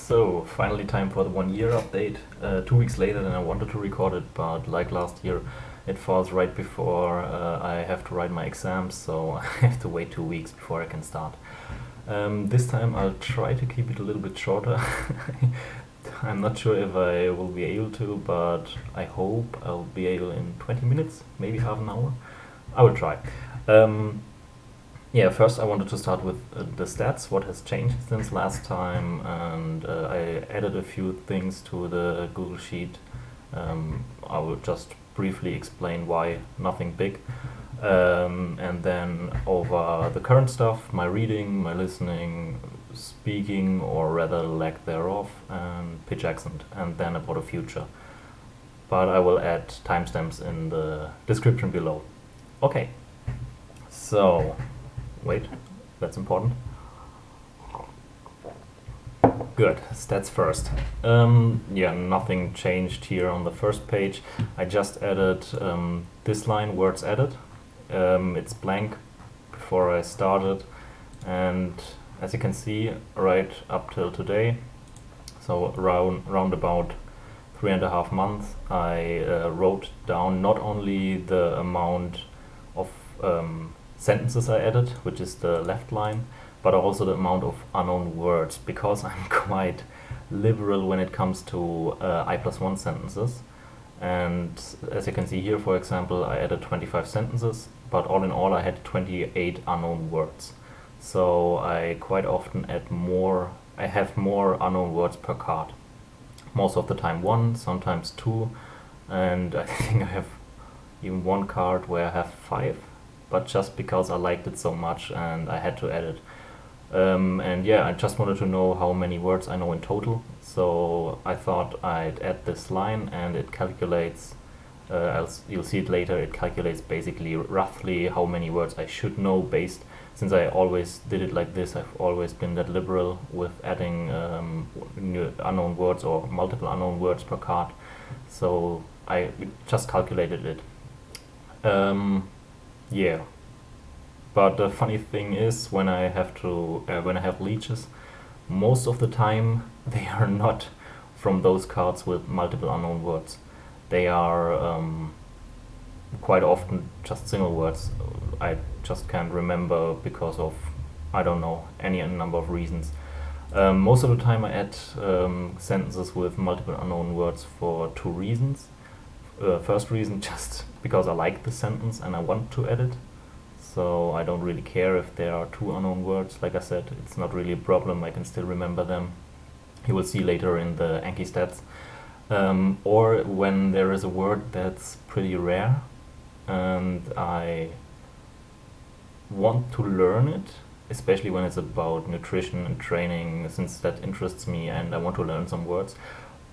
So, finally time for the 1 year update. 2 weeks later than I wanted to record it, but like last year, it falls right before I have to write my exams, so I have to wait 2 weeks before I can start. This time I'll try to keep it a little bit shorter. I'm not sure if I will be able to, but I hope I'll be able in 20 minutes, maybe half an hour. I will try. Um, yeah, first I wanted to start with the stats, what has changed since last time, and I added a few things to the Google Sheet. I will just briefly explain why, nothing big. And then over the current stuff, my reading, my listening, speaking, or rather lack thereof, and pitch accent, and then about the future. But I will add timestamps in the description below. Okay, so wait, that's important. Good, stats first. Yeah, nothing changed here on the first page. I just added this line, words added. It's blank before I started, and as you can see, right up till today, so round about 3.5 months, I wrote down not only the amount of sentences I added, which is the left line, but also the amount of unknown words, because I'm quite liberal when it comes to I+1 sentences. And as you can see here, for example, I added 25 sentences, but all in all I had 28 unknown words. So I quite often I have more unknown words per card. Most of the time one, sometimes two, and I think I have even one card where I have 5, but just because I liked it so much and I had to add it. And yeah, I just wanted to know how many words I know in total, so I thought I'd add this line, and it calculates, you'll see it later, it calculates basically roughly how many words I should know based, since I always did it like this, I've always been that liberal with adding new unknown words or multiple unknown words per card, so I just calculated it. Yeah. But the funny thing is, when I have leeches, most of the time they are not from those cards with multiple unknown words. They are quite often just single words. I just can't remember because of, I don't know, any number of reasons. Most of the time I add sentences with multiple unknown words for 2 reasons. First reason, just because I like the sentence and I want to add it. So I don't really care if there are 2 unknown words. Like I said, it's not really a problem, I can still remember them. You will see later in the Anki stats. Or when there is a word that's pretty rare and I want to learn it, especially when it's about nutrition and training, since that interests me and I want to learn some words.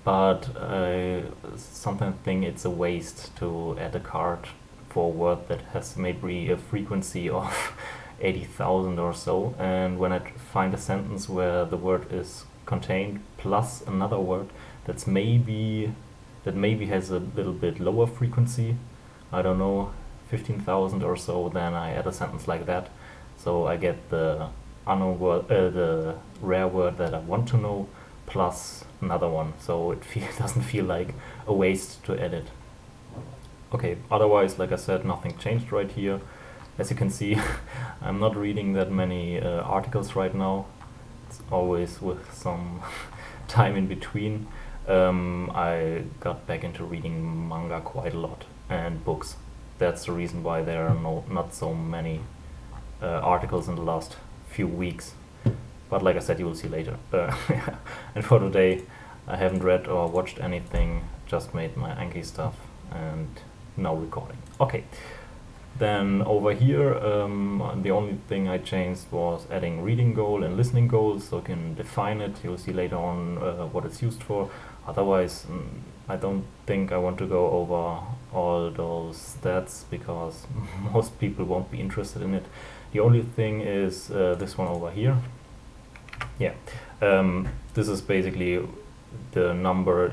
But I sometimes think it's a waste to add a card for a word that has maybe a frequency of 80,000 or so, and when I find a sentence where the word is contained plus another word that maybe has a little bit lower frequency, I don't know, 15,000 or so, then I add a sentence like that, so I get the unknown word, the rare word that I want to know, plus another one, so it doesn't feel like a waste to add it. Okay, otherwise, like I said, nothing changed right here. As you can see, I'm not reading that many articles right now. It's always with some time in between. I got back into reading manga quite a lot, and books. That's the reason why there are not so many articles in the last few weeks. But like I said, you will see later. And for today, I haven't read or watched anything, just made my Anki stuff, and now recording. Okay, then over here, the only thing I changed was adding reading goal and listening goals, so you can define it. You'll see later on what it's used for. Otherwise, I don't think I want to go over all those stats because most people won't be interested in it. The only thing is this one over here. Yeah, this is basically the number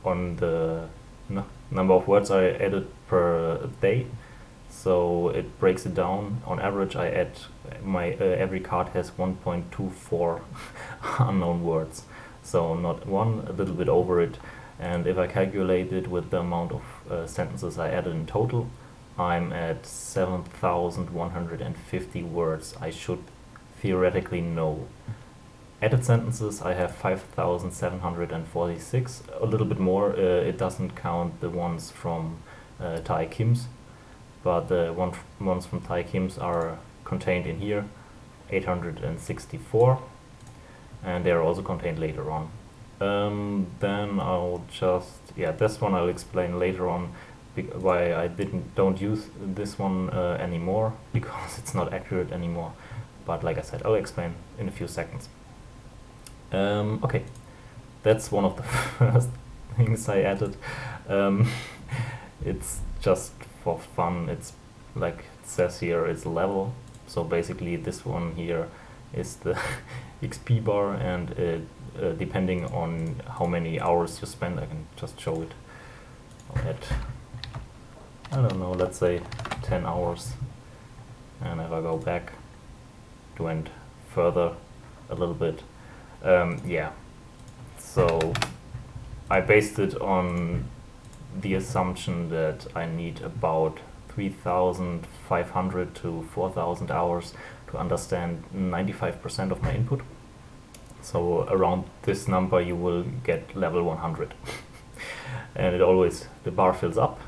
on the number of words I added per day. So it breaks it down. On average, every card has 1.24 unknown words. So not one, a little bit over it. And if I calculate it with the amount of sentences I added in total, I'm at 7,150 words I should theoretically know. Added sentences, I have 5,746, a little bit more. It doesn't count the ones from Thai Kim's, but the ones from Thai Kim's are contained in here, 864, and they are also contained later on. Then I'll just, this one I'll explain later on why I don't use this one anymore, because it's not accurate anymore. But like I said, I'll explain in a few seconds. Okay, that's one of the first things I added. It's just for fun. It's like it says here, it's level. So basically this one here is the XP bar, and depending on how many hours you spend, I can just show it at, I don't know, let's say 10 hours. And if I go back, it went further a little bit. So I based it on the assumption that I need about 3,500 to 4,000 hours to understand 95% of my input. So around this number you will get level 100. And it always, the bar fills up.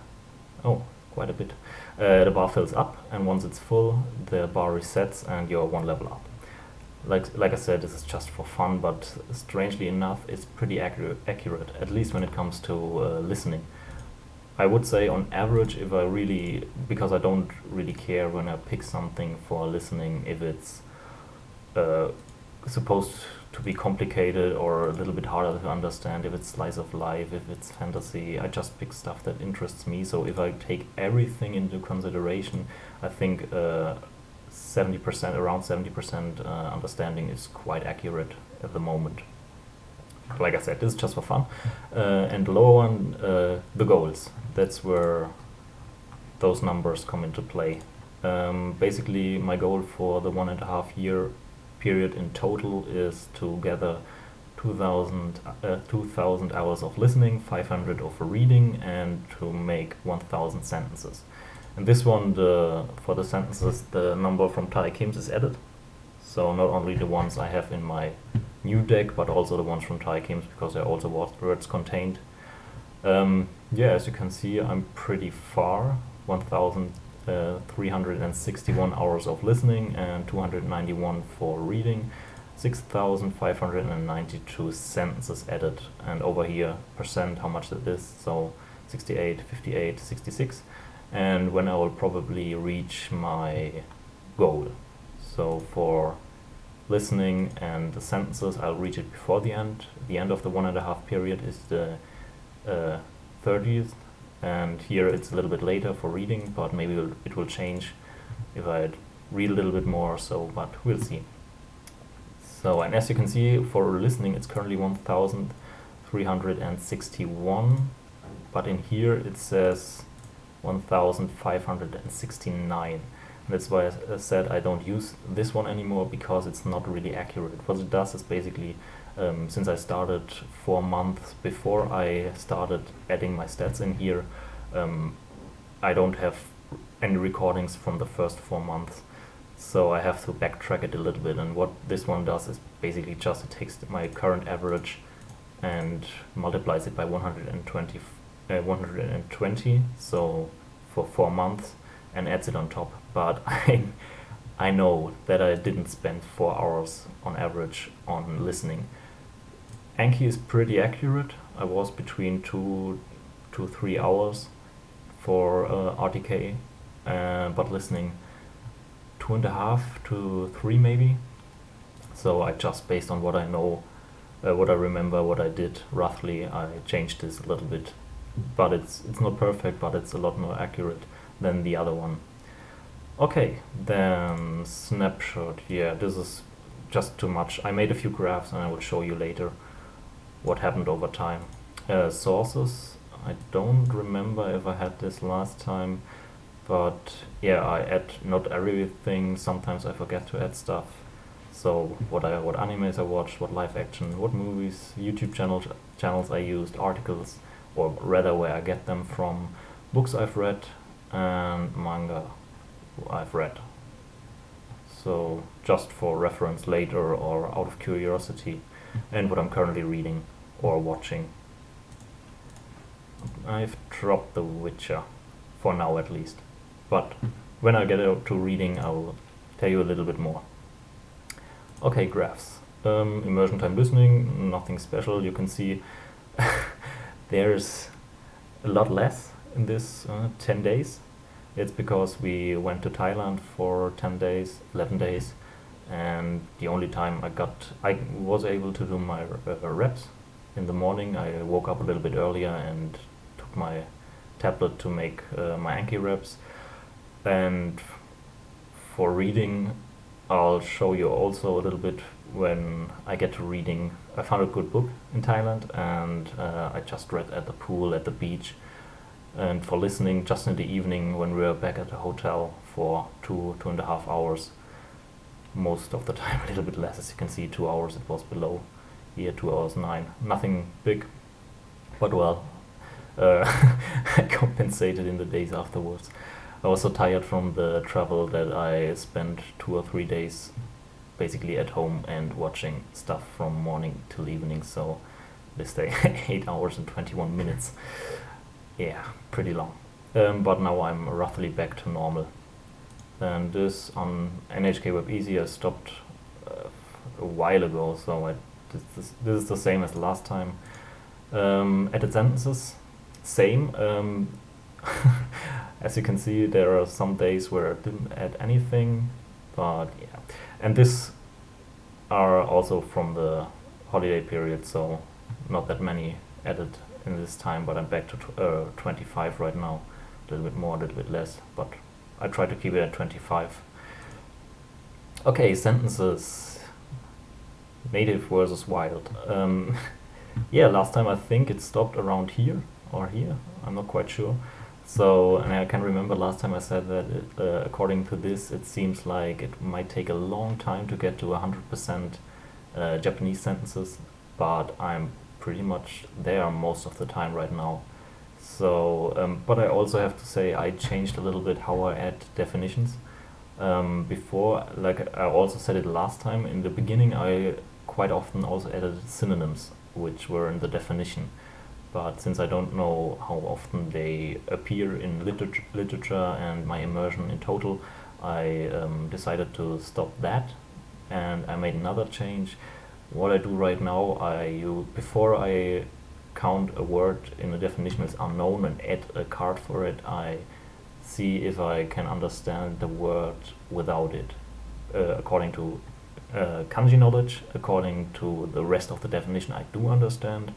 Oh, quite a bit. The bar fills up, and once it's full, the bar resets and you're one level up. Like I said, this is just for fun, but strangely enough, it's pretty accurate, at least when it comes to listening. I would say on average, because I don't really care when I pick something for listening, if it's supposed to be complicated or a little bit harder to understand, if it's slice of life, if it's fantasy, I just pick stuff that interests me. So if I take everything into consideration, I think 70%, around 70% understanding is quite accurate at the moment. Like I said, this is just for fun. And the lower one, the goals. That's where those numbers come into play. Basically, my goal for the 1.5 year period in total is to gather 2,000 hours of listening, 500 of reading, and to make 1,000 sentences. And this one, for the sentences, the number from Thai Kim's is added. So not only the ones I have in my new deck, but also the ones from Thai Kim's, because they're also words contained. As you can see, I'm pretty far. 1,361 hours of listening and 291 for reading. 6,592 sentences added, and over here percent how much it is, so 68, 58, 66. And when I will probably reach my goal. So for listening and the sentences, I'll reach it before the end. The end of the 1.5 period is the 30th, and here it's a little bit later for reading, but maybe it will change if I read a little bit more, but we'll see. So, and as you can see, for listening it's currently 1,361, but in here it says 1,569. That's why I said I don't use this one anymore, because it's not really accurate. What it does is basically, since I started 4 months before I started adding my stats in here, I don't have any recordings from the first 4 months. So I have to backtrack it a little bit, and what this one does is basically just it takes my current average and multiplies it by 120, so for 4 months, and adds it on top. But I know that I didn't spend 4 hours on average on listening. Anki is pretty accurate. I was between 2 to 3 hours for RTK, but listening 2.5 to 3 maybe. So I just, based on what I know, what I remember, what I did roughly, I changed this a little bit. But it's not perfect, but it's a lot more accurate than the other one. Okay, then snapshot. Yeah, this is just too much. I made a few graphs and I will show you later what happened over time. Sources, I don't remember if I had this last time, but yeah, I add not everything. Sometimes I forget to add stuff. So what animes I watched, what live action, what movies, YouTube channels I used, articles, or rather where I get them from, books I've read, and manga I've read. So just for reference later or out of curiosity, and what I'm currently reading or watching. I've dropped The Witcher, for now at least. But when I get out to reading, I'll tell you a little bit more. Okay, graphs. Immersion time listening, nothing special. You can see there's a lot less in this 10 days. It's because we went to Thailand for 10 days, 11 days, and the only time I was able to do my reps in the morning. I woke up a little bit earlier and took my tablet to make my Anki reps. And for reading, I'll show you also a little bit when I get to reading. I found a good book in Thailand, and I just read at the pool, at the beach. And for listening, just in the evening when we were back at the hotel for 2.5 hours. Most of the time a little bit less, as you can see, 2 hours it was below. Here 2 hours 9. Nothing big, but well, I compensated in the days afterwards. I was so tired from the travel that I spent 2 or 3 days basically at home and watching stuff from morning till evening, so this day 8 hours and 21 minutes. Yeah, pretty long. But now I'm roughly back to normal. And this on NHK Web Easy I stopped a while ago, so this is the same as last time. Added sentences, same. As you can see, there are some days where I didn't add anything, but yeah. And this are also from the holiday period, so not that many added in this time, but I'm back to 25 right now. A little bit more, a little bit less, but I try to keep it at 25. Okay, sentences. Native versus wild. Yeah, last time I think it stopped around here or here. I'm not quite sure. So, and I can remember last time I said that according to this, it seems like it might take a long time to get to 100% Japanese sentences, but I'm pretty much there most of the time right now. So, but I also have to say I changed a little bit how I add definitions. Before, like I also said it last time, in the beginning I quite often also added synonyms, which were in the definition. But since I don't know how often they appear in literature and my immersion in total, I decided to stop that, and I made another change. What I do right now, before I count a word in a definition as unknown and add a card for it, I see if I can understand the word without it, according to kanji knowledge, according to the rest of the definition I do understand,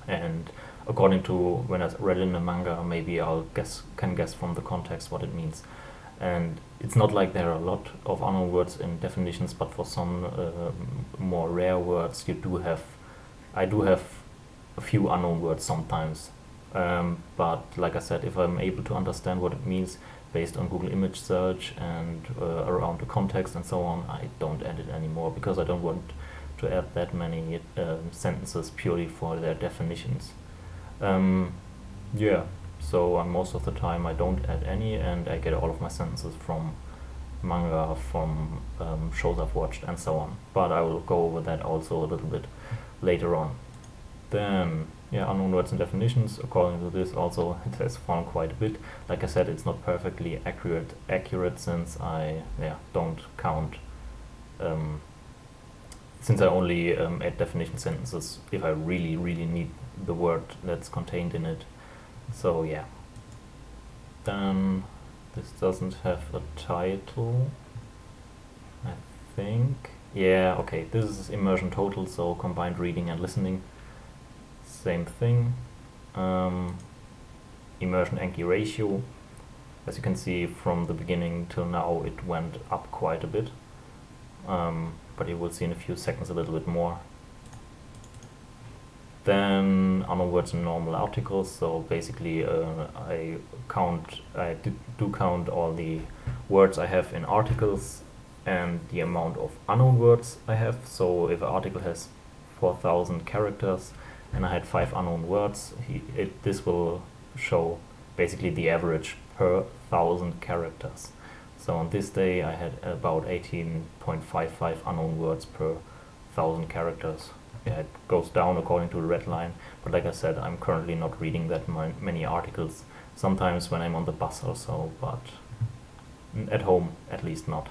and according to when I read in the manga, maybe can guess from the context what it means. And it's not like there are a lot of unknown words in definitions, but for some more rare words, I do have a few unknown words sometimes. But like I said, if I'm able to understand what it means based on Google image search and around the context and so on, I don't add it anymore, because I don't want to add that many sentences purely for their definitions. Yeah, so most of the time I don't add any, and I get all of my sentences from manga, from shows I've watched and so on. But I will go over that also a little bit later on. Then, yeah, unknown words and definitions. According to this also, it has fallen quite a bit. Like I said, it's not perfectly accurate since I don't count, since I only add definition sentences if I really, really need the word that's contained in it. So yeah. Then this doesn't have a title, I think. Yeah, okay, this is immersion total, so combined reading and listening. Same thing. Immersion Anki ratio. As you can see, from the beginning till now it went up quite a bit. But you will see in a few seconds a little bit more. Then unknown words in normal articles, so basically I do count all the words I have in articles and the amount of unknown words I have. So if an article has 4,000 characters and I had 5 unknown words, this will show basically the average per 1,000 characters. So on this day I had about 18.55 unknown words per 1,000 characters. Yeah, it goes down according to the red line, but like I said, I'm currently not reading that many articles. Sometimes when I'm on the bus or so, but at home at least not.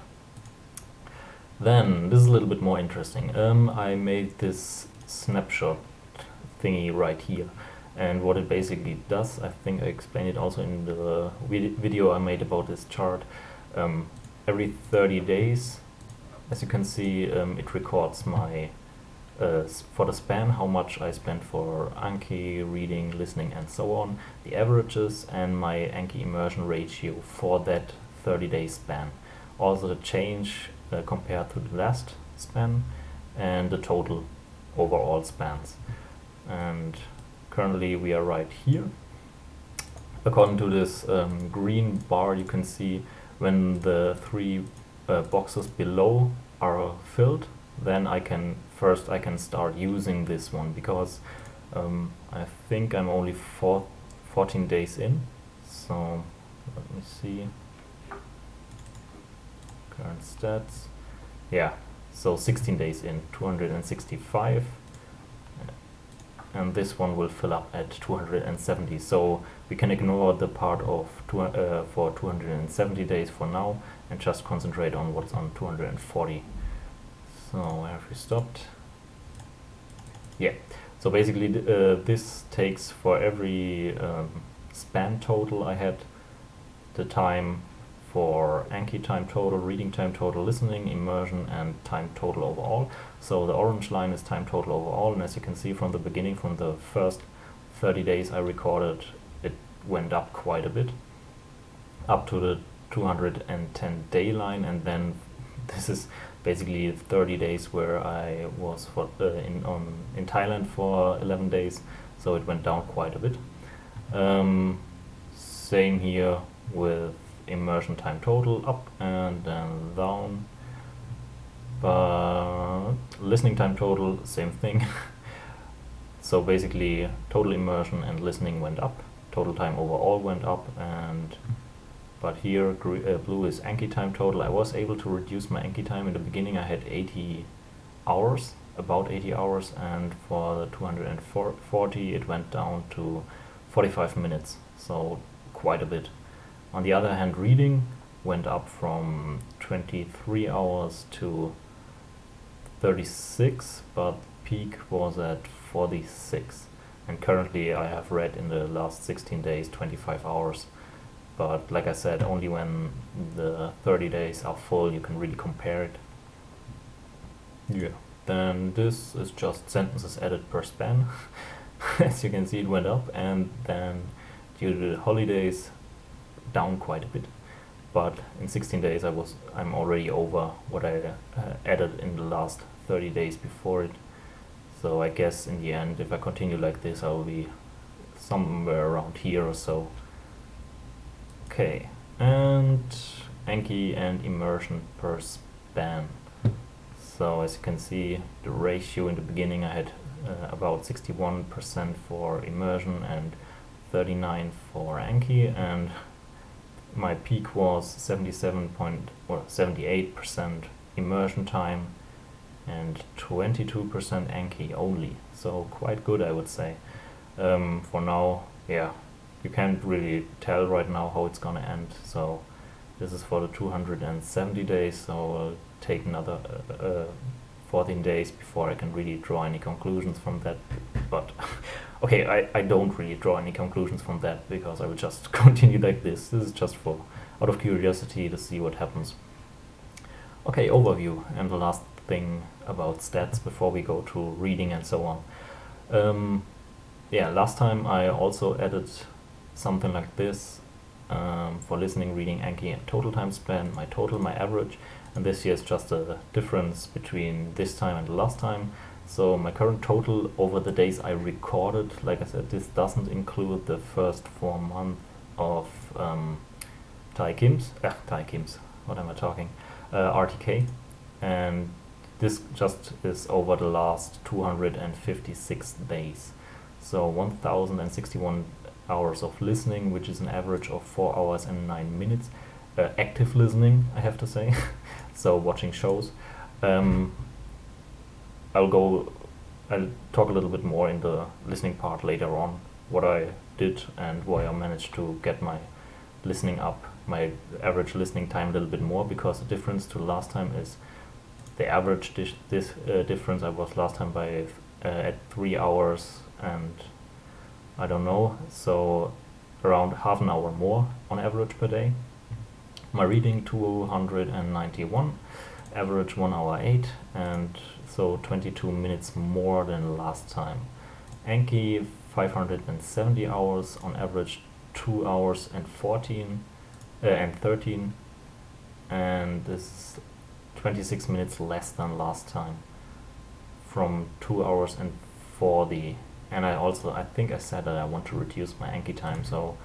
Then, this is a little bit more interesting. I made this snapshot thingy right here. And what it basically does, I think I explained it also in the video I made about this chart. Every 30 days, as you can see, it records my, for the span, how much I spent for Anki, reading, listening, and so on, the averages, and my Anki immersion ratio for that 30-day span. Also the change compared to the last span, and the total overall spans. And currently we are right here. According to this green bar, you can see when the 3 boxes below are filled, then I can start using this one, because I think I'm only 14 days in. So let me see, current stats. Yeah, so 16 days in, 265. And this one will fill up at 270. So we can ignore the part of for 270 days for now and just concentrate on what's on 240. So where have we stopped? Yeah. So basically, this takes for every span total I had the time for Anki time total, reading time total, listening, immersion, and time total overall. So the orange line is time total overall, and as you can see from the beginning, from the first 30 days I recorded, it went up quite a bit, up to the 210 day line, and then this is basically 30 days where I was in Thailand for 11 days, so it went down quite a bit. Same here with immersion time total, up and then down, but listening time total, same thing. So basically total immersion and listening went up, total time overall went up, and but here blue is Anki time total. I was able to reduce my Anki time. In the beginning I had 80 hours, about 80 hours, and for the 240 it went down to 45 minutes, so quite a bit. On the other hand, reading went up from 23 hours to 36, but peak was at 46. And currently I have read in the last 16 days 25 hours. But like I said, only when the 30 days are full you can really compare it. Yeah. Then this is just sentences added per span. As you can see, it went up, and then due to the holidays down quite a bit, but in 16 days I'm already over what I added in the last 30 days before it. So I guess in the end, if I continue like this, I will be somewhere around here or so. Okay, and Anki and immersion per span. So as you can see, the ratio in the beginning, I had about 61% for immersion and 39% for Anki, and my peak was 78% immersion time and 22% Anki only. So quite good, I would say. For now, yeah, you can't really tell right now how it's gonna end. So this is for the 270 days, so I'll take another 14 days before I can really draw any conclusions from that. But okay, I don't really draw any conclusions from that, because I will just continue like this. This is just for out of curiosity to see what happens. Okay, overview, and the last thing about stats before we go to reading and so on. Yeah, last time I also added something like this for listening, reading, Anki, and total time span, my total, my average, and this here is just a difference between this time and the last time. So my current total over the days I recorded, like I said, this doesn't include the first 4 months of Thai Kims, what am I talking? RTK, and this just is over the last 256 days. So 1061 hours of listening, which is an average of 4 hours and 9 minutes. Active listening, I have to say. So watching shows. I'll talk a little bit more in the listening part later on, what I did and why I managed to get my listening up, my average listening time a little bit more, because the difference to last time is the average difference. I was last time by at 3 hours and I don't know, so around half an hour more on average per day. My reading 291, average 1 hour 8, and so 22 minutes more than last time. Anki 570 hours, on average 2 hours and 14 and 13, and this is 26 minutes less than last time, from 2 hours and 40. And I think I said that I want to reduce my Anki time, so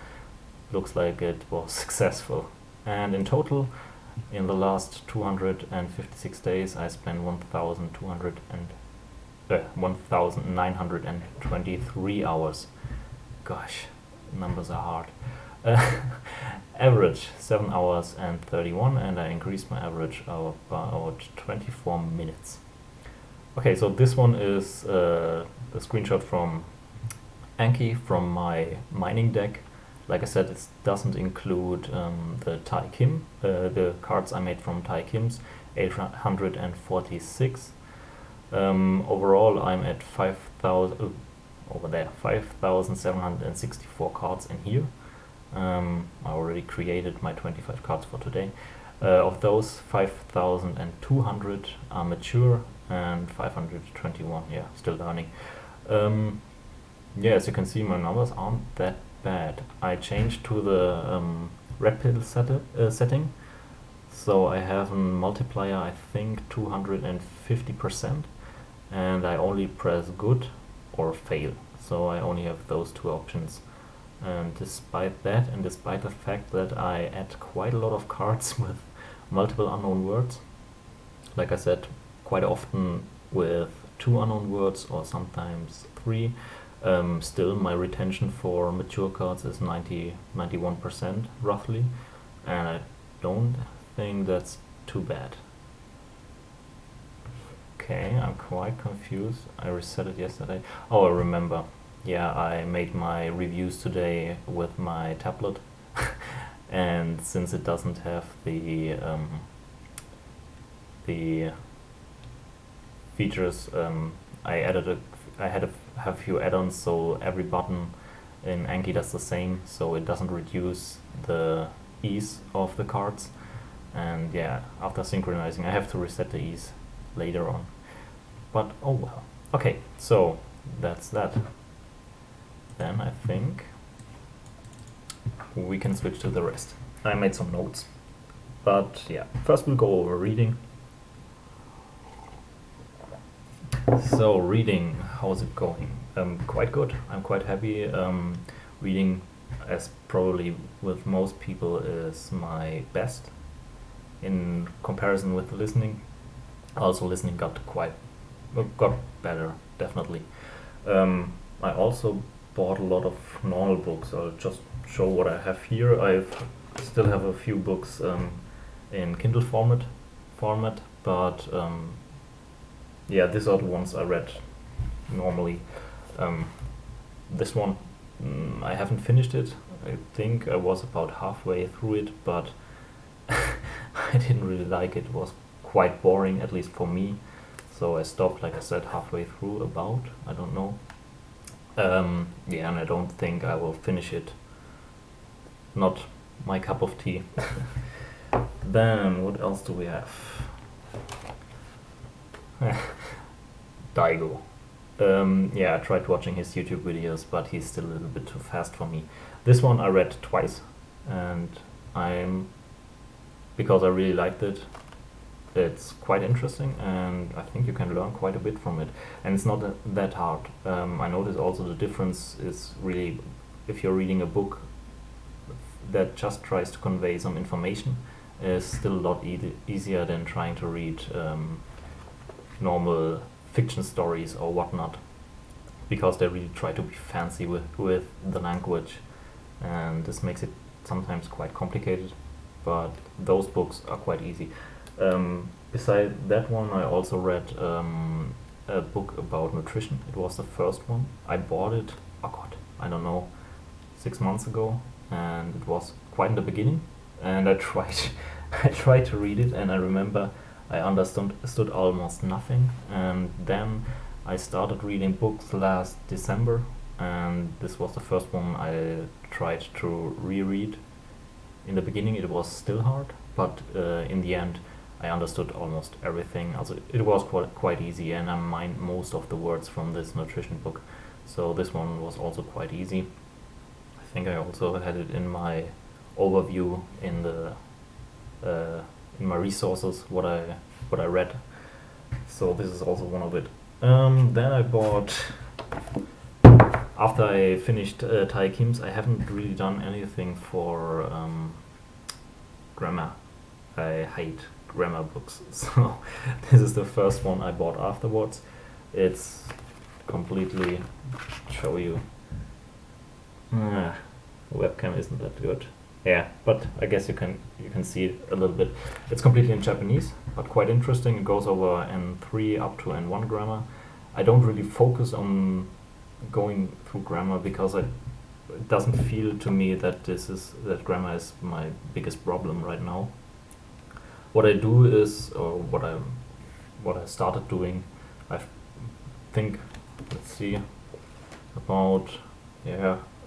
looks like it was successful. And in total, in the last 256 days, I spent 1,923 hours. Gosh, numbers are hard. Average 7 hours and 31, and I increased my average of about 24 minutes. Okay, so this one is a screenshot from Anki, from my mining deck. Like I said, it doesn't include the Tai Kim, the cards I made from Tai Kim's, 846. Overall, I'm at 5,000 over there, 5,764 cards in here. I already created my 25 cards for today. Of those, 5,200 are mature and 521, yeah, still learning. Yeah, as you can see, my numbers aren't that bad. I changed to the red pill setting, so I have a multiplier, I think 250%, and I only press good or fail, so I only have those two options. And despite that, and despite the fact that I add quite a lot of cards with multiple unknown words, like I said, quite often with 2 unknown words or sometimes 3, still my retention for mature cards is 91% roughly, and I don't think that's too bad. Okay, I'm quite confused. I reset it yesterday. Oh, I remember. Yeah, I made my reviews today with my tablet, and since it doesn't have the features, I had a few add-ons, so every button in Anki does the same, so it doesn't reduce the ease of the cards. And yeah, after synchronizing, I have to reset the ease later on. But oh well. Okay, so that's that. Then I think we can switch to the rest. I made some notes, but yeah, first we'll go over reading. So reading, how's it going? Quite good. I'm quite happy. Reading, as probably with most people, is my best in comparison with listening. Also, listening got better, definitely. I also bought a lot of normal books. I'll just show what I have here. I still have a few books in Kindle format, but yeah, these are the ones I read normally. This one, I haven't finished it. I think I was about halfway through it, but I didn't really like it. It was quite boring, at least for me. So I stopped, like I said, halfway through about, I don't know. Yeah, and I don't think I will finish it. Not my cup of tea. Then, what else do we have? Daigo. Yeah, I tried watching his YouTube videos, but he's still a little bit too fast for me. This one I read twice, and because I really liked it. It's quite interesting, and I think you can learn quite a bit from it. And it's not that hard. I noticed also the difference is really, if you're reading a book that just tries to convey some information, is still a lot easier than trying to read normal fiction stories or whatnot, because they really try to be fancy with the language, and this makes it sometimes quite complicated, but those books are quite easy. Beside that one, I also read a book about nutrition. It was the first one. I bought it, oh god, I don't know, 6 months ago, and it was quite in the beginning, and I tried I tried to read it, and I remember I understood almost nothing, and then I started reading books last December, and this was the first one I tried to reread. In the beginning it was still hard, but in the end I understood almost everything. Also, it was quite easy, and I mined most of the words from this nutrition book, so this one was also quite easy. I think I also had it in my overview in the in my resources what I read. So this is also one of it. Then I bought, after I finished Thai Kim's, I haven't really done anything for grammar. I hate grammar books, so this is the first one I bought afterwards. It's completely, show you. Webcam isn't that good. Yeah, but I guess you can see it a little bit. It's completely in Japanese, but quite interesting. It goes over N3 up to N1 grammar. I don't really focus on going through grammar because it doesn't feel to me that that grammar is my biggest problem right now. What I do is, or what I started doing, I think, let's see, about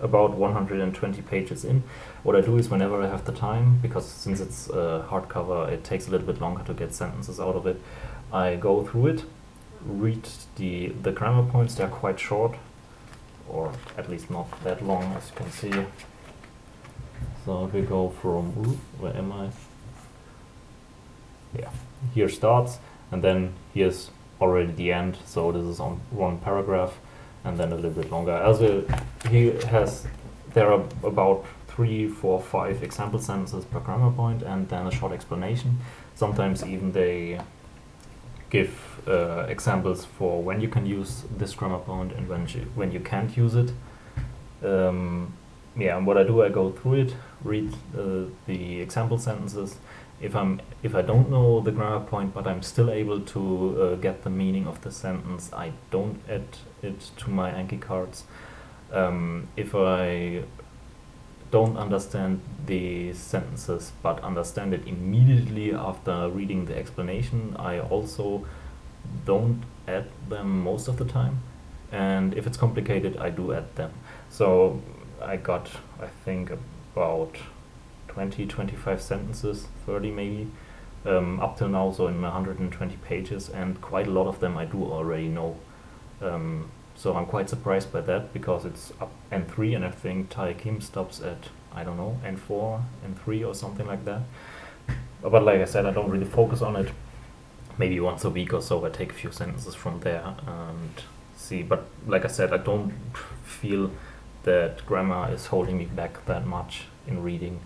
120 pages in. What I do is, whenever I have the time, because since it's hardcover, it takes a little bit longer to get sentences out of it, I go through it, read the grammar points. They're quite short, or at least not that long, as you can see. So if we go from, where am I? Yeah, here starts, and then here's already the end, so this is on one paragraph, and then a little bit longer. Also, there are about 3, 4, 5 example sentences per grammar point, and then a short explanation. Sometimes even they give examples for when you can use this grammar point and when you can't use it. Yeah, and what I do, I go through it, read the example sentences. If I don't know the grammar point, but I'm still able to get the meaning of the sentence, I don't add it to my Anki cards. If I don't understand the sentences but understand it immediately after reading the explanation, I also don't add them most of the time. And if it's complicated, I do add them. So I got, I think, about 20, 25 sentences, 30 maybe, up till now, so in 120 pages, and quite a lot of them I do already know. So I'm quite surprised by that, because it's up N3, and I think Thai Kim stops at, I don't know, N4, N3 or something like that. But like I said, I don't really focus on it. Maybe once a week or so I take a few sentences from there and see. But like I said, I don't feel that grammar is holding me back that much in reading.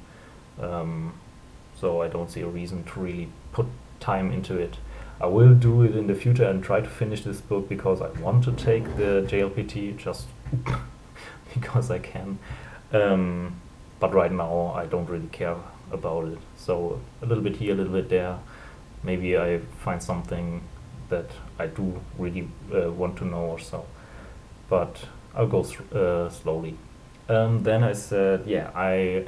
So I don't see a reason to really put time into it. I will do it in the future and try to finish this book, because I want to take the JLPT, just because I can. But right now I don't really care about it. So a little bit here, a little bit there. Maybe I find something that I do really want to know or so. But I'll go slowly. Then I said, yeah, I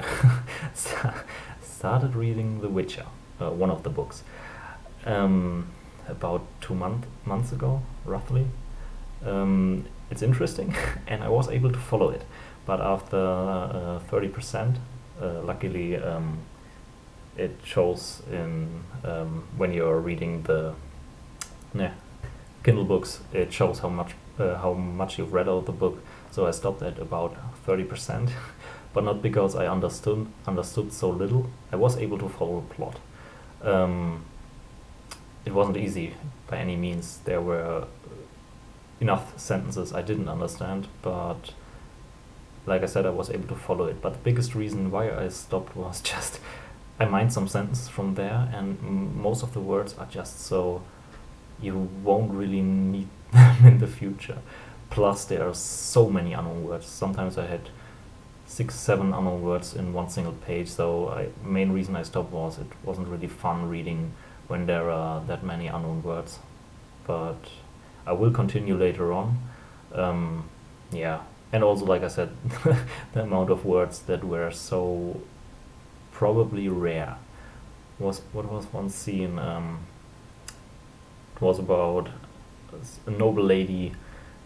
started reading The Witcher, one of the books, about 2 months ago, roughly. It's interesting, and I was able to follow it, but after 30%, luckily it shows in when you're reading the Kindle books, it shows how much you've read out of the book. So I stopped at about 30%, but not because I understood so little. I was able to follow the plot. It wasn't easy by any means. There were enough sentences I didn't understand, but like I said, I was able to follow it. But the biggest reason why I stopped was just I mined some sentences from there, and most of the words are just so you won't really need them in the future. Plus, there are so many unknown words. Sometimes I had 6, 7 unknown words in one single page. So main reason I stopped was it wasn't really fun reading when there are that many unknown words. But I will continue later on. Yeah, and also like I said, the amount of words that were so probably rare was what was one scene. It was about a noble lady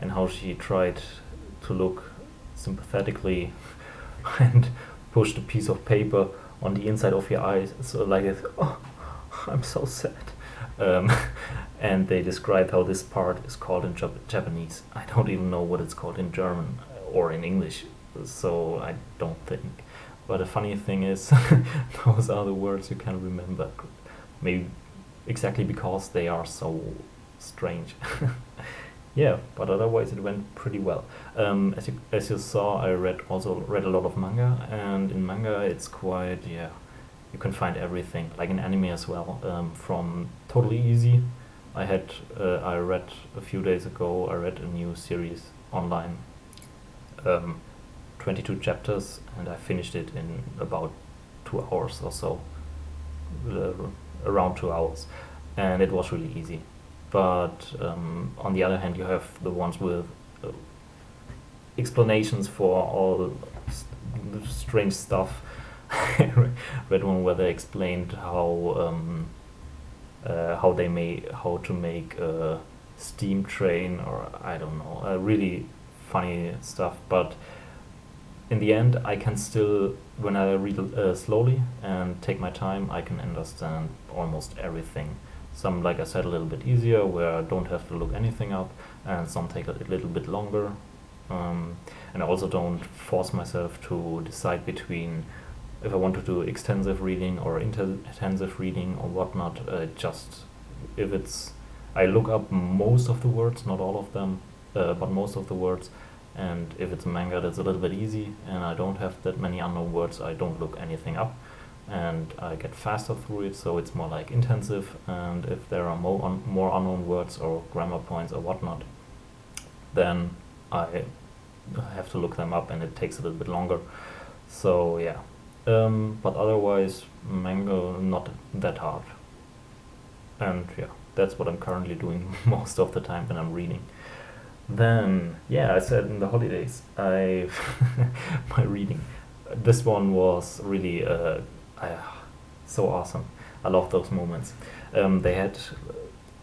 and how she tried to look sympathetically and pushed a piece of paper on the inside of your eyes, so like it, oh, I'm so sad. Um, and they described how this part is called in Japanese. I don't even know what it's called in German or in English, so I don't think. But the funny thing is, those are the words you can remember. Maybe exactly because they are so strange. Yeah, but otherwise it went pretty well. As you saw, I also read a lot of manga, and in manga it's quite, yeah, you can find everything, like in anime as well. From totally easy, I read a few days ago. I read a new series online, 22 chapters, and I finished it in about 2 hours or so, uh, around 2 hours, and it was really easy. But on the other hand, you have the ones with explanations for all strange stuff. I read one where they explained how to make a steam train, or I don't know, really funny stuff. But in the end, I can still, when I read slowly and take my time, I can understand almost everything. Some, like I said, a little bit easier, where I don't have to look anything up, and some take a little bit longer. And I also don't force myself to decide between if I want to do extensive reading or intensive reading or whatnot. Just if it's, I look up most of the words, not all of them, but most of the words. And if it's a manga that's a little bit easy and I don't have that many unknown words, I don't look anything up, and I get faster through it, so it's more like intensive. And if there are more unknown words or grammar points or whatnot, then I have to look them up, and it takes a little bit longer. So yeah, but otherwise, manga not that hard. And yeah, that's what I'm currently doing most of the time when I'm reading. Then yeah, I said in the holidays, I my reading. This one was really so awesome. I love those moments. They had,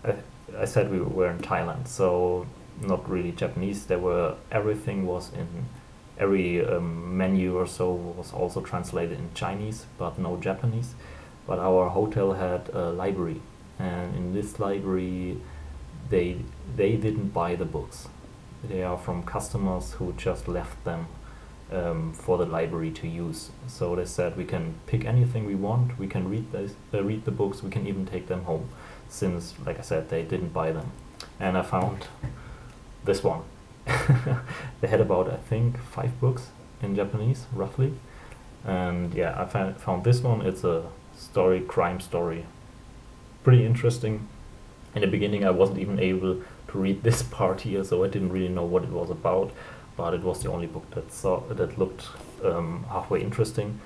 I, I said we were in Thailand, so not really Japanese. Everything was in, every menu or so was also translated in Chinese, but no Japanese. But our hotel had a library, and in this library, they didn't buy the books. They are from customers who just left them for the library to use. So they said we can pick anything we want. We can read the books. We can even take them home, since, like I said, they didn't buy them. And I found this one. They had about, I think, 5 books in Japanese, roughly. And yeah, I found this one. It's a story, crime story. Pretty interesting. In the beginning, I wasn't even able to read this part here, so I didn't really know what it was about. But it was the only book that looked halfway interesting.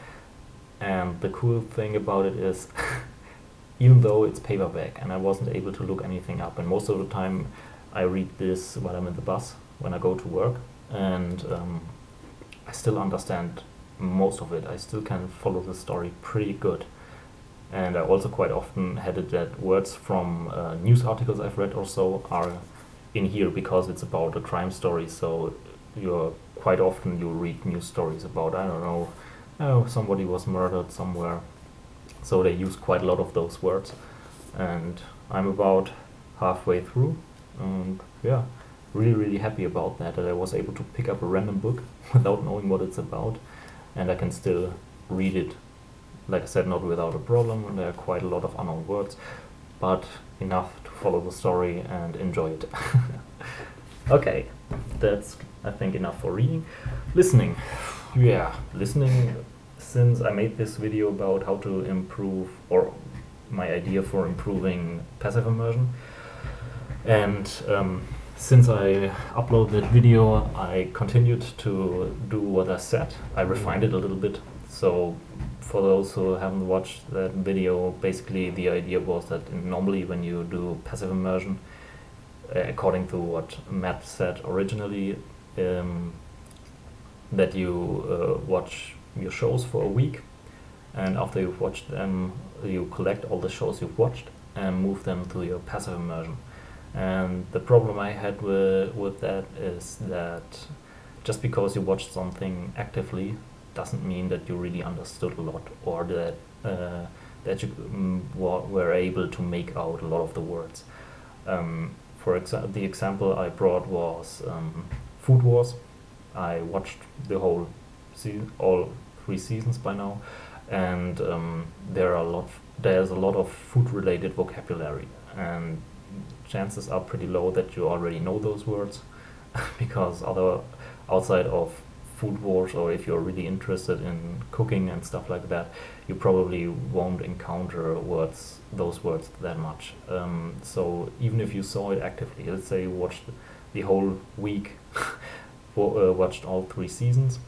And the cool thing about it is, even though it's paperback and I wasn't able to look anything up, and most of the time I read this while I'm in the bus when I go to work, and I still understand most of it. I still can follow the story pretty good. And I also quite often had it that words from news articles I've read or so are in here, because it's about a crime story. So quite often you read news stories about, I don't know, oh, somebody was murdered somewhere. So they use quite a lot of those words. And I'm about halfway through, and yeah, really happy about that I was able to pick up a random book without knowing what it's about, and I can still read it, like I said, not without a problem. And there are quite a lot of unknown words, but enough to follow the story and enjoy it. Okay, that's, I think, enough for reading. Listening. Yeah, listening since I made this video about how to improve, or my idea for improving passive immersion, and since I uploaded that video, I continued to do what I said. I refined it a little bit. So for those who haven't watched that video, basically the idea was that normally when you do passive immersion, according to what Matt said originally, that you watch your shows for a week, and after you've watched them, you collect all the shows you've watched and move them to your passive immersion. And the problem I had with that is that just because you watched something actively doesn't mean that you really understood a lot, or that you were able to make out a lot of the words. For example, the example I brought was Food Wars. I watched the whole season, all 3 seasons by now, and there's a lot of food-related vocabulary, and chances are pretty low that you already know those words, because outside of Food Wars, or if you're really interested in cooking and stuff like that, you probably won't encounter those words that much. So even if you saw it actively, let's say you watched the whole week, watched all 3 seasons,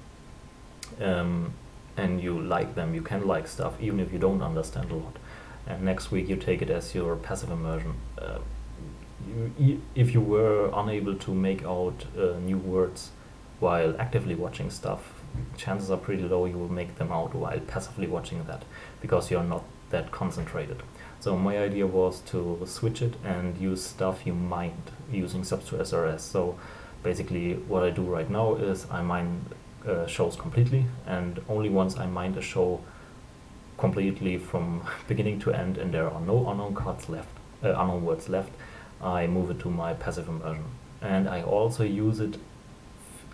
and you like them, you can like stuff even if you don't understand a lot, and next week you take it as your passive immersion. If you were unable to make out new words while actively watching stuff, chances are pretty low you will make them out while passively watching that, because you're not that concentrated. So my idea was to switch it and use stuff you mined using Subs2SRS. So basically what I do right now is I mine shows completely, and only once I mined a show completely from beginning to end and there are no unknown words left, I move it to my passive immersion. And I also use it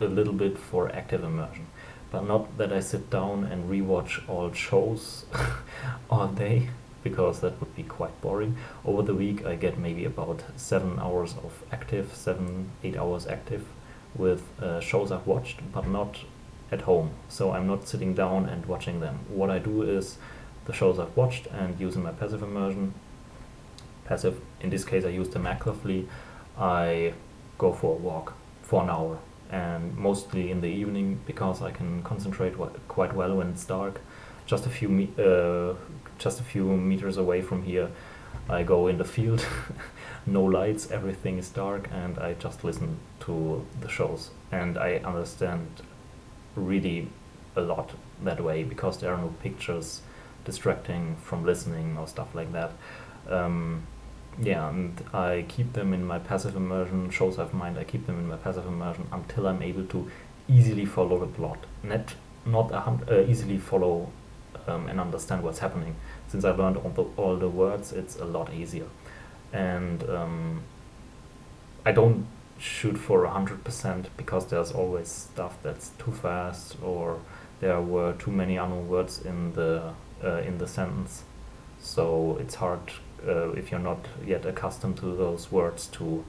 a little bit for active immersion, but not that I sit down and rewatch all shows all day, because that would be quite boring. Over the week I get maybe about 7 hours of active, 7-8 hours active with shows I've watched, but not at home. So I'm not sitting down and watching them. What I do is the shows I've watched and using my passive immersion, in this case I use them actively, I go for a walk for an hour, and mostly in the evening, because I can concentrate quite well when it's dark. Just a few meters away from here I go in the field, no lights, everything is dark, and I just listen to the shows, and I understand really a lot that way, because there are no pictures distracting from listening or stuff like that. Yeah, and I keep them in my passive immersion. Shows I've mined, I keep them in my passive immersion until I'm able to easily follow the plot. Not easily follow and understand what's happening. Since I learned all the words, it's a lot easier. And I don't shoot for 100%, because there's always stuff that's too fast, or there were too many unknown words in the sentence. So it's hard, if you're not yet accustomed to those words, to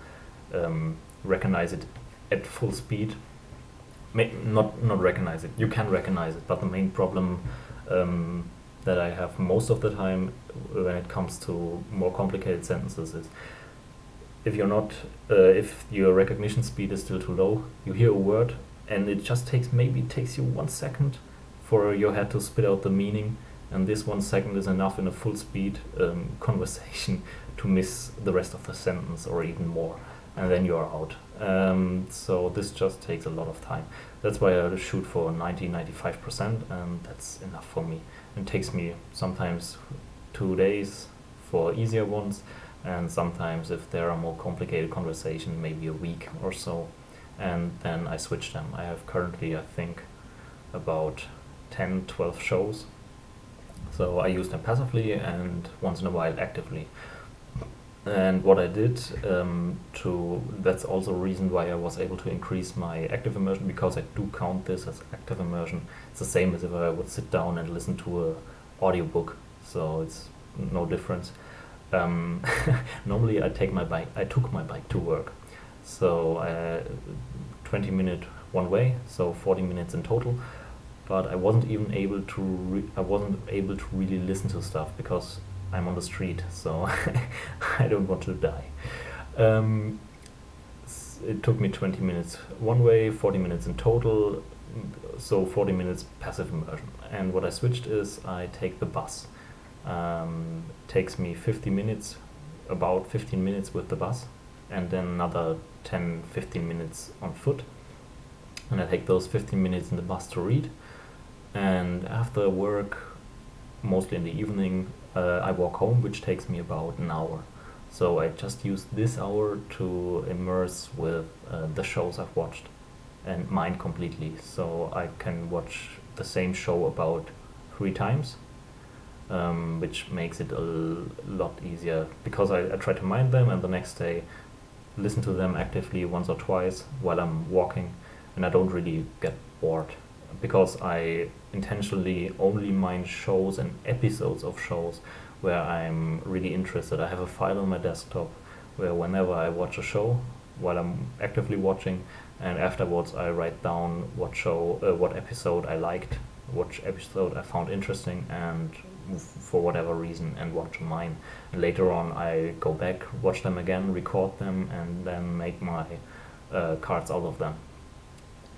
recognize it at full speed. Not recognize it. You can recognize it, but the main problem that I have most of the time when it comes to more complicated sentences is if your recognition speed is still too low, you hear a word and it just takes you 1 second for your head to spit out the meaning, and this 1 second is enough in a full speed conversation to miss the rest of the sentence or even more, and then you are out. So this just takes a lot of time. That's why I shoot for 90-95%, and that's enough for me. It takes me sometimes 2 days for easier ones, and sometimes if there are more complicated conversations, maybe a week or so, and then I switch them. I have currently, I think, about 10-12 shows, so I use them passively and once in a while actively. And what I did that's also a reason why I was able to increase my active immersion, because I do count this as active immersion. It's the same as if I would sit down and listen to a audiobook, so it's no difference. Normally I took my bike to work, so 20 minutes one way, so 40 minutes in total. but I wasn't even able to I wasn't able to really listen to stuff because I'm on the street, so I don't want to die. Um, it took me 20 minutes one way, 40 minutes in total, so 40 minutes passive immersion. And what I switched is I take the bus. Takes me 50 minutes, about 15 minutes with the bus, and then another 10-15 minutes on foot. And I take those 15 minutes in the bus to read. And after work, mostly in the evening, I walk home, which takes me about an hour. So I just use this hour to immerse with the shows I've watched and mind completely. So I can watch the same show about 3 times, which makes it a lot easier because I try to mind them and the next day listen to them actively once or twice while I'm walking, and I don't really get bored because I intentionally only mind shows and episodes of shows where I'm really interested. I have a file on my desktop where whenever I watch a show, while I'm actively watching, and afterwards I write down what episode I liked, what episode I found interesting, and for whatever reason, and watch mine. And later on, I go back, watch them again, record them, and then make my cards out of them,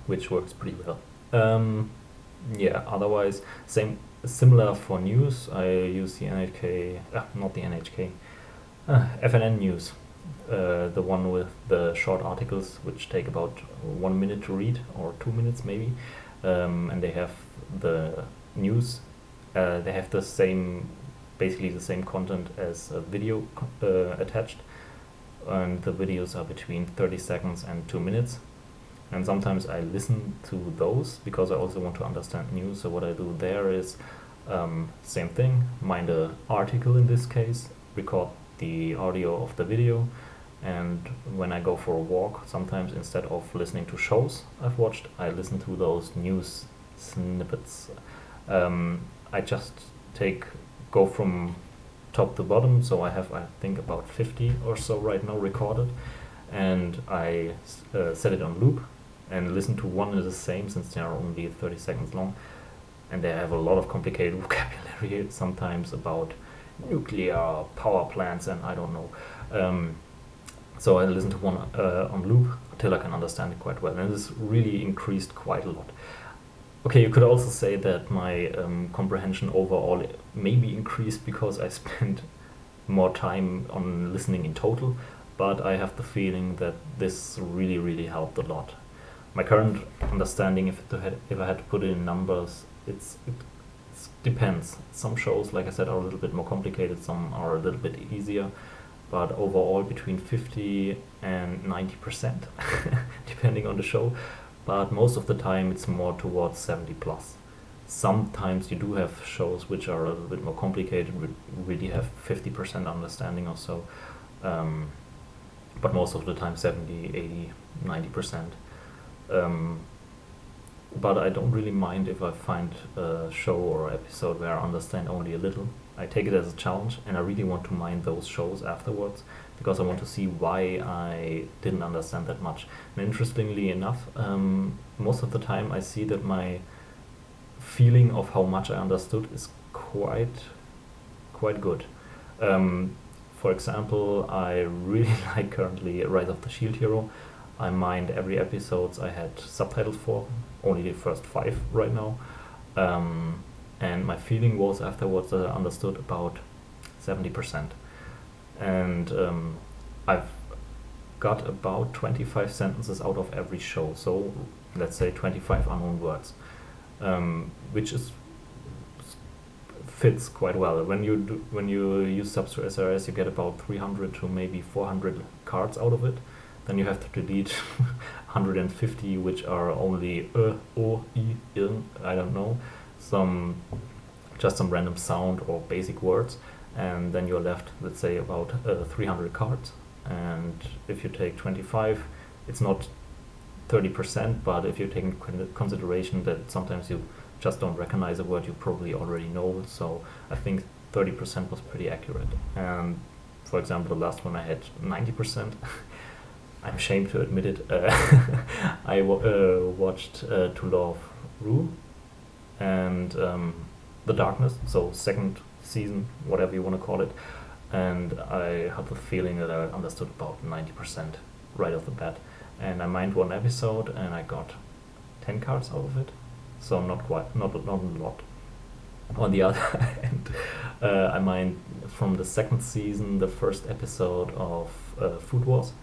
which works pretty well. Yeah, otherwise, similar for news. I use the NHK, not the NHK, FNN News, the one with the short articles, which take about 1 minute to read, or 2 minutes maybe, and they have the news. They have basically the same content as a video attached, and the videos are between 30 seconds and 2 minutes. And sometimes I listen to those because I also want to understand news. So what I do there is same thing, mind an article in this case, record the audio of the video, and when I go for a walk, sometimes instead of listening to shows I've watched, I listen to those news snippets. I just go from top to bottom, so I have, I think, about 50 or so right now recorded, and I set it on loop and listen to one and the same, since they are only 30 seconds long, and they have a lot of complicated vocabulary, sometimes about nuclear power plants and I don't know. So I listen to one on loop until I can understand it quite well, and this really increased quite a lot. Okay, you could also say that my comprehension overall maybe increased because I spent more time on listening in total, but I have the feeling that this really, really helped a lot. My current understanding, if I had to put it in numbers, it depends. Some shows, like I said, are a little bit more complicated, some are a little bit easier, but overall between 50 and 90%, depending on the show. But most of the time it's more towards 70 plus. Sometimes you do have shows which are a little bit more complicated, really have 50% understanding or so, but most of the time 70, 80, 90%. But I don't really mind if I find a show or episode where I understand only a little. I take it as a challenge, and I really want to mind those shows afterwards because I want to see why I didn't understand that much. And interestingly enough, most of the time I see that my feeling of how much I understood is quite good. For example, I really like currently Rise of the Shield Hero. I mind every episode I had subtitles for, only the first 5 right now. And my feeling was afterwards that I understood about 70%. And I've got about 25 sentences out of every show, so let's say 25 unknown words, which fits quite well. When you use subs to SRS, you get about 300 to maybe 400 cards out of it. Then you have to delete 150, which are only o, I, in, I don't know, just some random sound or basic words, and then you're left, let's say, about 300 cards. And if you take 25, it's not 30%, but if you take into consideration that sometimes you just don't recognize a word you probably already know, so I think 30% was pretty accurate. And for example, the last one I had 90%. I'm ashamed to admit it. I watched To Love Ru, and The Darkness, so second season, whatever you want to call it. And I had the feeling that I understood about 90% right off the bat. And I mined one episode and I got 10 cards out of it, so not a lot. On the other hand, I mined from the second season the first episode of Food Wars,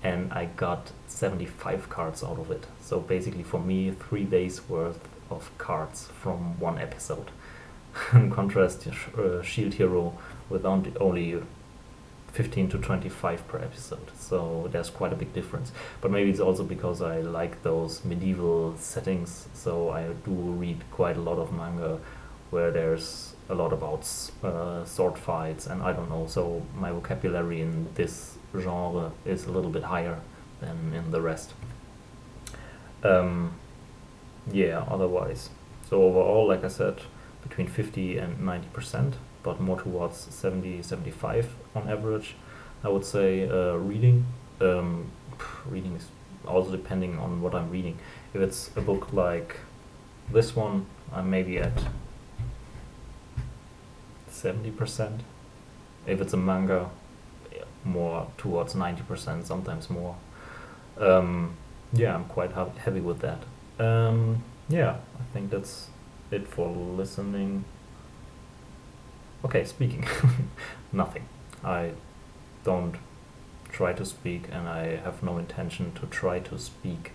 and I got 75 cards out of it. So basically, for me, 3 days worth of cards from one episode. In contrast, Shield Hero with only 15 to 25 per episode, so there's quite a big difference. But maybe it's also because I like those medieval settings, so I do read quite a lot of manga where there's a lot about sword fights, and I don't know, so my vocabulary in this genre is a little bit higher than in the rest. Yeah, otherwise. So overall, like I said, between 50 and 90%, but more towards 70-75 on average, I would say. Reading. Reading is also depending on what I'm reading. If it's a book like this one, I'm maybe at 70%. If it's a manga, more towards 90%, sometimes more. Yeah, I'm quite happy with that. Yeah, I think that's it for listening. Okay, speaking. Nothing. I don't try to speak, and I have no intention to try to speak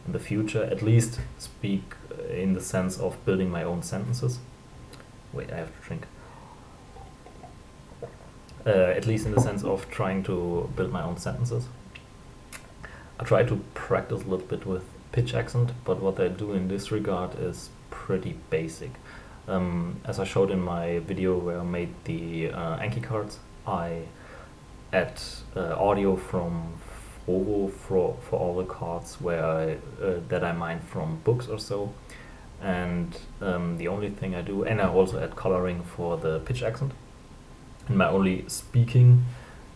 in the future. At least speak in the sense of building my own sentences. Wait, I have to drink. At least in the sense of trying to build my own sentences. I try to practice a little bit with pitch accent, but what I do in this regard is pretty basic. As I showed in my video where I made the Anki cards, I add audio from Frovo for all the cards where that I mine from books or so. And the only thing I do, and I also add coloring for the pitch accent. And my only speaking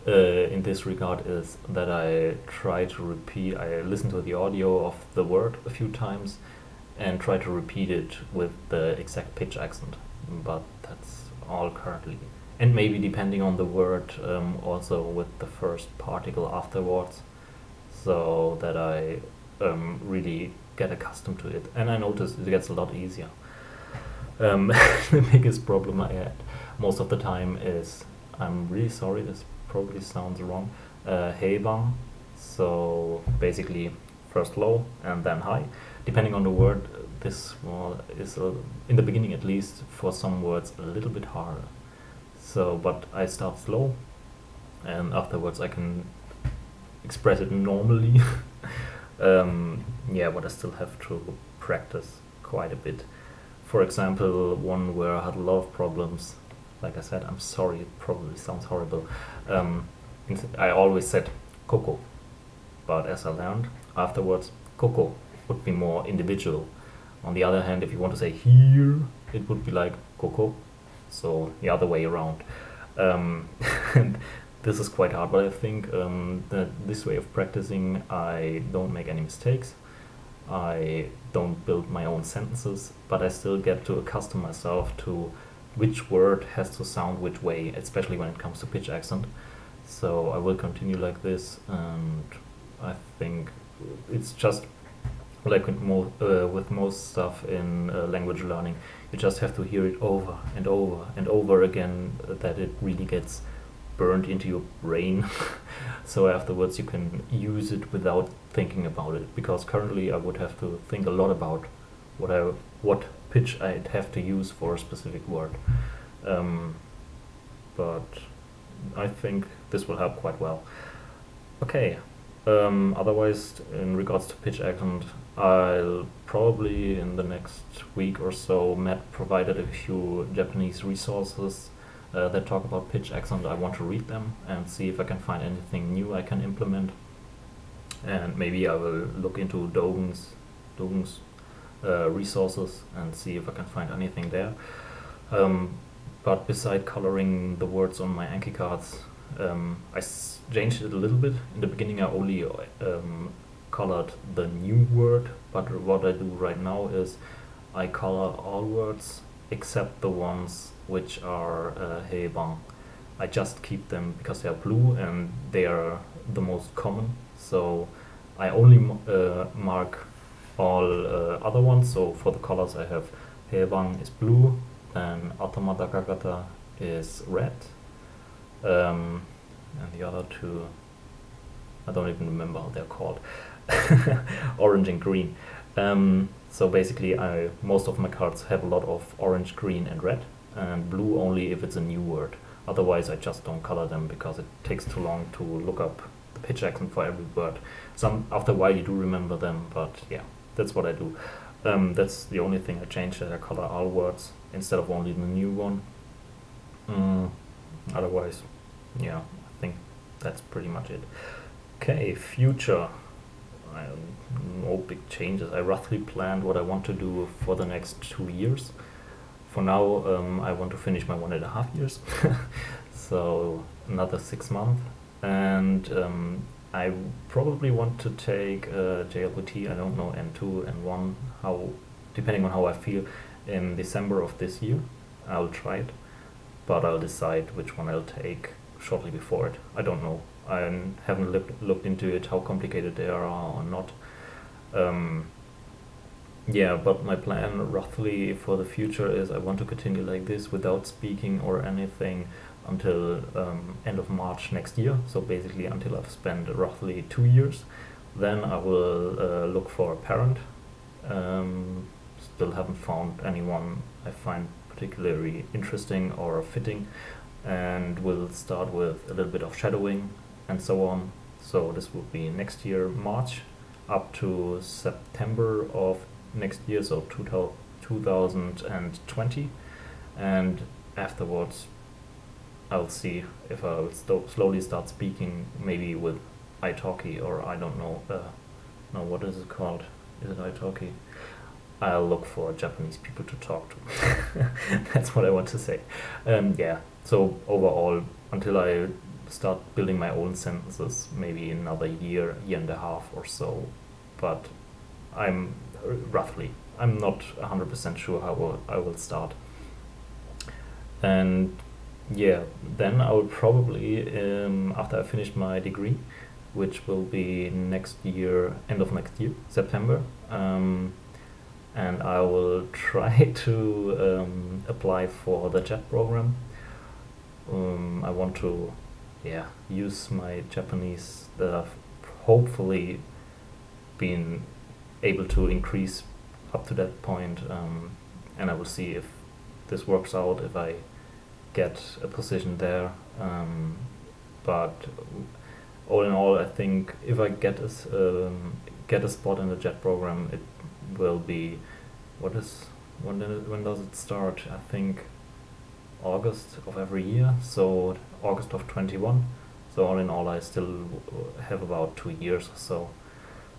in this regard is that I try to repeat, I listen to the audio of the word a few times and try to repeat it with the exact pitch accent. But that's all currently. And maybe depending on the word, also with the first particle afterwards, so that I really get accustomed to it. And I notice it gets a lot easier. The biggest problem I had most of the time is, I'm really sorry, this probably sounds wrong, hey bang. So basically first low and then high. Depending on the word, this is in the beginning at least for some words a little bit harder. So, but I start slow, and afterwards I can express it normally. Yeah, but I still have to practice quite a bit. For example, one where I had a lot of problems, like I said, I'm sorry, it probably sounds horrible. I always said coco, but as I learned afterwards, coco would be more individual. On the other hand, if you want to say here, it would be like coco, so the other way around. And this is quite hard, but I think that this way of practicing, I don't make any mistakes. I don't build my own sentences, but I still get to accustom myself to which word has to sound which way, especially when it comes to pitch accent. So I will continue like this, and I think it's just like with most stuff in language learning, you just have to hear it over and over and over again, that it really gets burned into your brain. So afterwards you can use it without thinking about it, because currently I would have to think a lot about what pitch I'd have to use for a specific word. But I think this will help quite well. Okay. Otherwise, in regards to pitch accent, I'll probably in the next week or so, Matt provided a few Japanese resources that talk about pitch accent. I want to read them and see if I can find anything new I can implement. And maybe I will look into Dogen's resources and see if I can find anything there. But beside coloring the words on my Anki cards, I changed it a little bit. In the beginning I only colored the new word, but what I do right now is I color all words except the ones which are heban. I just keep them because they are blue and they are the most common. So I only mark all other ones. So for the colors I have heban is blue, then automata kagata is red, and the other two I don't even remember how they're called. Orange and green. So basically, most of my cards have a lot of orange, green, and red, and blue only if it's a new word. Otherwise, I just don't color them because it takes too long to look up the pitch accent for every word. After a while, you do remember them, but yeah, that's what I do. That's the only thing I changed, that I color all words instead of only the new one. Otherwise, yeah, I think that's pretty much it. Okay, future. No big changes. I roughly planned what I want to do for the next 2 years. For now, I want to finish my 1.5 years, so another 6 months, and I probably want to take JLPT. I don't know, N2, N1, depending on how I feel, in December of this year. I'll try it, but I'll decide which one I'll take shortly before it. I don't know. I haven't looked into it, how complicated they are or not. Yeah, but my plan roughly for the future is I want to continue like this without speaking or anything until end of March next year. So basically until I've spent roughly 2 years. Then I will look for a parent. Still haven't found anyone I find particularly interesting or fitting, and we'll start with a little bit of shadowing and so on. So this will be next year, March, up to September of next year, so 2020. And afterwards, I'll see if I'll slowly start speaking, maybe with italki, or I don't know. No, what is it called? Is it italki? I'll look for Japanese people to talk to. That's what I want to say. Yeah, so overall, until I start building my own sentences, maybe another year and a half or so. But I'm not 100% sure how I will start. And yeah, then I will probably, after I finish my degree, which will be next year, end of next year, September, and I will try to apply for the JET program. I want to use my Japanese that I've hopefully been able to increase up to that point, and I will see if this works out, if I get a position there. But all in all, I think if I get a spot in the JET program, it will be when does it start? I think August of every year, so August of 21. So all in all, I still have about 2 years or so.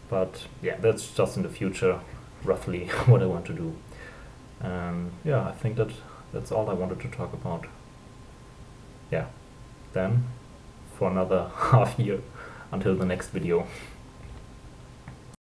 But yeah, that's just in the future, roughly what I want to do. And yeah, I think that's all I wanted to talk about. Yeah, then for another half year until the next video.